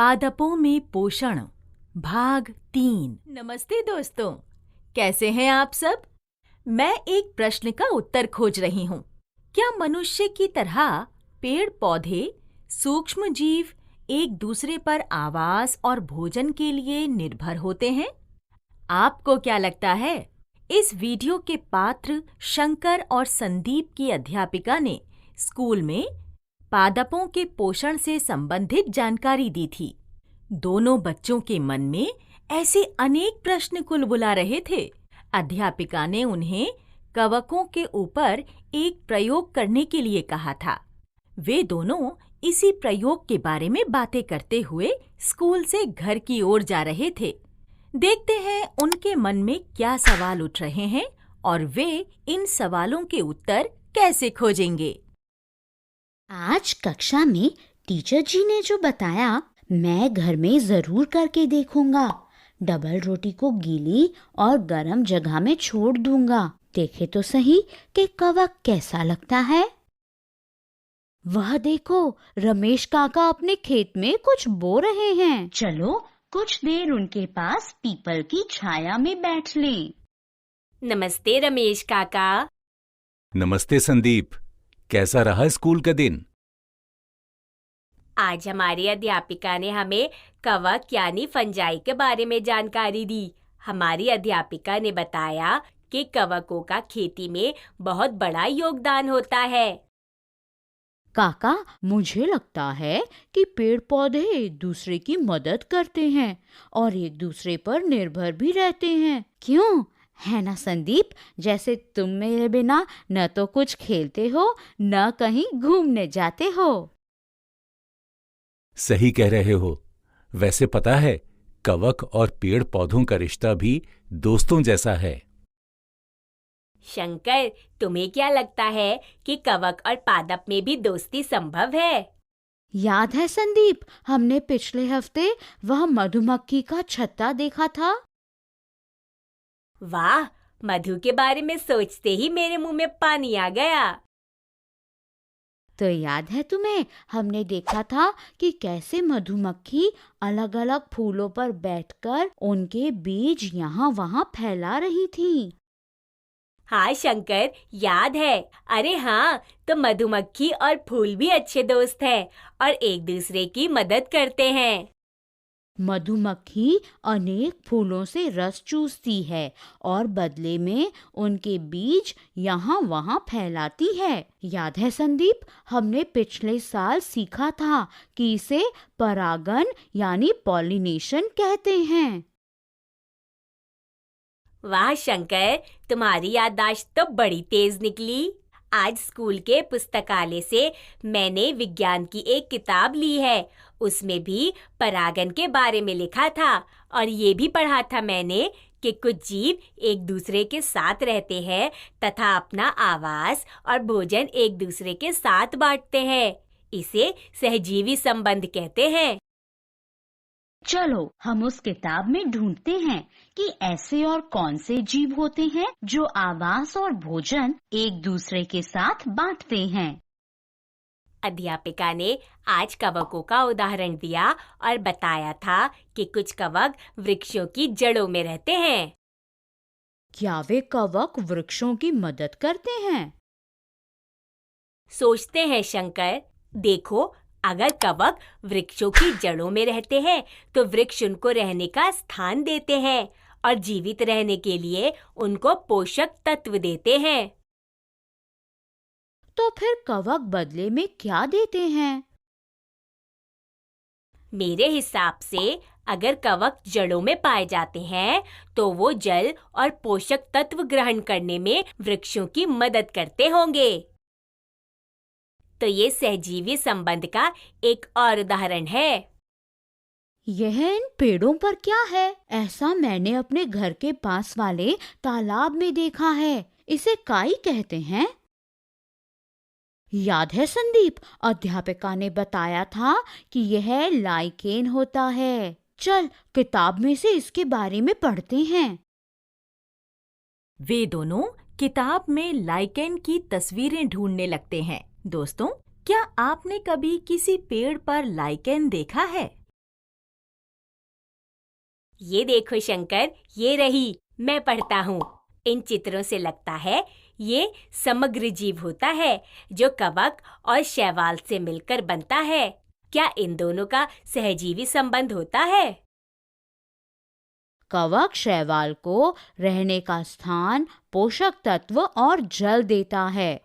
पादपों में पोषण भाग 3। नमस्ते दोस्तों, कैसे हैं आप सब? मैं एक प्रश्न का उत्तर खोज रही हूँ। क्या मनुष्य की तरह पेड़ पौधे सूक्ष्म जीव एक दूसरे पर आवास और भोजन के लिए निर्भर होते हैं? आपको क्या लगता है? इस वीडियो के पात्र शंकर और संदीप की अध्यापिका ने स्कूल में पादपों के पोषण से संबंधित जानकारी दी थी। दोनों बच्चों के मन में ऐसे अनेक प्रश्न कुलबुला रहे थे। अध्यापिका ने उन्हें कवकों के ऊपर एक प्रयोग करने के लिए कहा था। वे दोनों इसी प्रयोग के बारे में बातें करते हुए स्कूल से घर की ओर जा रहे थे। देखते हैं उनके मन में क्या सवाल उठ रहे हैं और वे इन सवालों के उत्तर कैसे खोजेंगे। आज कक्षा में टीचर जी ने जो बताया मैं घर में जरूर करके देखूंगा। डबल रोटी को गीली और गर्म जगह में छोड़ दूंगा। देखे तो सही कि कवक कैसा लगता है। वह देखो, रमेश काका अपने खेत में कुछ बो रहे हैं। चलो कुछ देर उनके पास पीपल की छाया में बैठ लें। नमस्ते रमेश काका। नमस्ते संदीप, कैसा रहा स्कूल का दिन? आज हमारी अध्यापिका ने हमें कवक यानी फंजाई के बारे में जानकारी दी। हमारी अध्यापिका ने बताया कि कवकों का खेती में बहुत बड़ा योगदान होता है। काका, मुझे लगता है कि पेड़ पौधे एक दूसरे की मदद करते हैं और एक दूसरे पर निर्भर भी रहते हैं। क्यों है ना संदीप? जैसे तुम मेरे बिना न तो कुछ खेलते हो न कहीं घूमने जाते हो। सही कह रहे हो। वैसे पता है, कवक और पेड़ पौधों का रिश्ता भी दोस्तों जैसा है। शंकर, तुम्हें क्या लगता है कि कवक और पादप में भी दोस्ती संभव है? याद है संदीप, हमने पिछले हफ्ते वह मधुमक्खी का छत्ता देखा था। वाह, मधु के बारे में सोचते ही मेरे मुंह में पानी आ गया। तो याद है तुम्हें, हमने देखा था कि कैसे मधुमक्खी अलग अलग फूलों पर बैठकर उनके बीज यहाँ वहाँ फैला रही थी। हाँ शंकर, याद है। अरे हाँ, तो मधुमक्खी और फूल भी अच्छे दोस्त हैं और एक दूसरे की मदद करते हैं। मधुमक्खी अनेक फूलों से रस चूसती है और बदले में उनके बीज यहाँ वहाँ फैलाती है। याद है संदीप, हमने पिछले साल सीखा था कि इसे परागण यानी पॉलिनेशन कहते हैं। वाह शंकर, तुम्हारी याददाश्त तो बड़ी तेज निकली। आज स्कूल के पुस्तकालय से मैंने विज्ञान की एक किताब ली है। उसमें भी परागण के बारे में लिखा था और ये भी पढ़ा था मैंने कि कुछ जीव एक दूसरे के साथ रहते हैं तथा अपना आवास और भोजन एक दूसरे के साथ बांटते हैं। इसे सहजीवी संबंध कहते हैं। चलो हम उस किताब में ढूंढते हैं कि ऐसे और कौन से जीव होते हैं जो आवास और भोजन एक दूसरे के साथ बांटते हैं। अध्यापिका ने आज कवकों का उदाहरण दिया और बताया था कि कुछ कवक वृक्षों की जड़ों में रहते हैं। क्या वे कवक वृक्षों की मदद करते हैं? सोचते हैं शंकर। देखो, अगर कवक वृक्षों की जड़ों में रहते हैं तो वृक्ष उनको रहने का स्थान देते हैं और जीवित रहने के लिए उनको पोषक तत्व देते हैं। तो फिर कवक बदले में क्या देते हैं? मेरे हिसाब से अगर कवक जड़ों में पाए जाते हैं तो वो जल और पोषक तत्व ग्रहण करने में वृक्षों की मदद करते होंगे। तो ये सहजीवी संबंध का एक और उदाहरण है। यह इन पेड़ों पर क्या है? ऐसा मैंने अपने घर के पास वाले तालाब में देखा है। इसे काई कहते हैं। याद है संदीप, अध्यापिका ने बताया था कि यह लाइकेन होता है। चल किताब में से इसके बारे में पढ़ते हैं। वे दोनों किताब में लाइकेन की तस्वीरें ढूंढने लगते हैं। दोस्तों, क्या आपने कभी किसी पेड़ पर लाइकेन देखा है? ये देखो शंकर, ये रही, मैं पढ़ता हूँ। इन चित्रों से लगता है ये समग्र जीव होता है जो कवक और शैवाल से मिलकर बनता है। क्या इन दोनों का सहजीवी संबंध होता है? कवक शैवाल को रहने का स्थान, पोषक तत्व और जल देता है।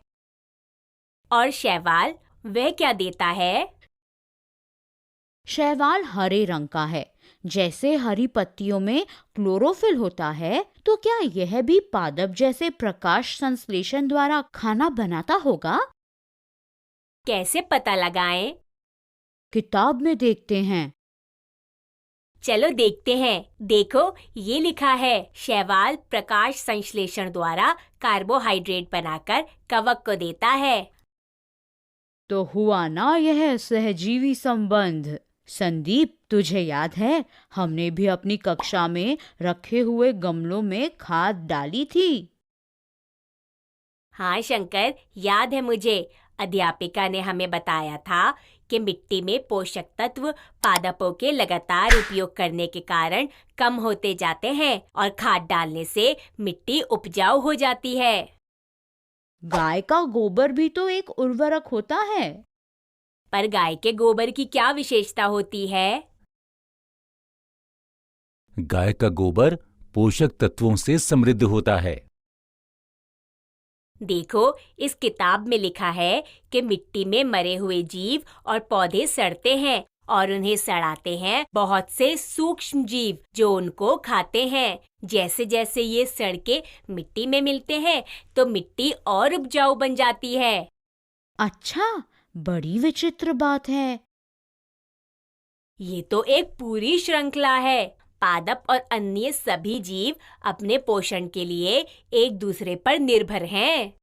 और शैवाल, वह क्या देता है? शैवाल हरे रंग का है। जैसे हरी पत्तियों में क्लोरोफिल होता है, तो क्या यह भी पादप जैसे प्रकाश संश्लेषण द्वारा खाना बनाता होगा? कैसे पता लगाएं? किताब में देखते हैं। चलो देखते हैं। देखो, ये लिखा है, शैवाल प्रकाश संश्लेषण द्वारा कार्बोहाइड्रेट बनाकर कवक को देता है। तो हुआ ना यह सहजीवी संबंध। संदीप, तुझे याद है हमने भी अपनी कक्षा में रखे हुए गमलों में खाद डाली थी? हाँ शंकर, याद है मुझे। अध्यापिका ने हमें बताया था कि मिट्टी में पोषक तत्व पादपों के लगातार उपयोग करने के कारण कम होते जाते हैं और खाद डालने से मिट्टी उपजाऊ हो जाती है। गाय का गोबर भी तो एक उर्वरक होता है। पर गाय के गोबर की क्या विशेषता होती है? गाय का गोबर पोषक तत्वों से समृद्ध होता है। देखो, इस किताब में लिखा है कि मिट्टी में मरे हुए जीव और पौधे सड़ते हैं और उन्हें सड़ाते हैं बहुत से सूक्ष्म जीव जो उनको खाते हैं। जैसे जैसे ये सड़ के मिट्टी में मिलते हैं तो मिट्टी और उपजाऊ बन जाती है। अच्छा, बड़ी विचित्र बात है। ये तो एक पूरी श्रृंखला है। पादप और अन्य सभी जीव अपने पोषण के लिए एक दूसरे पर निर्भर हैं।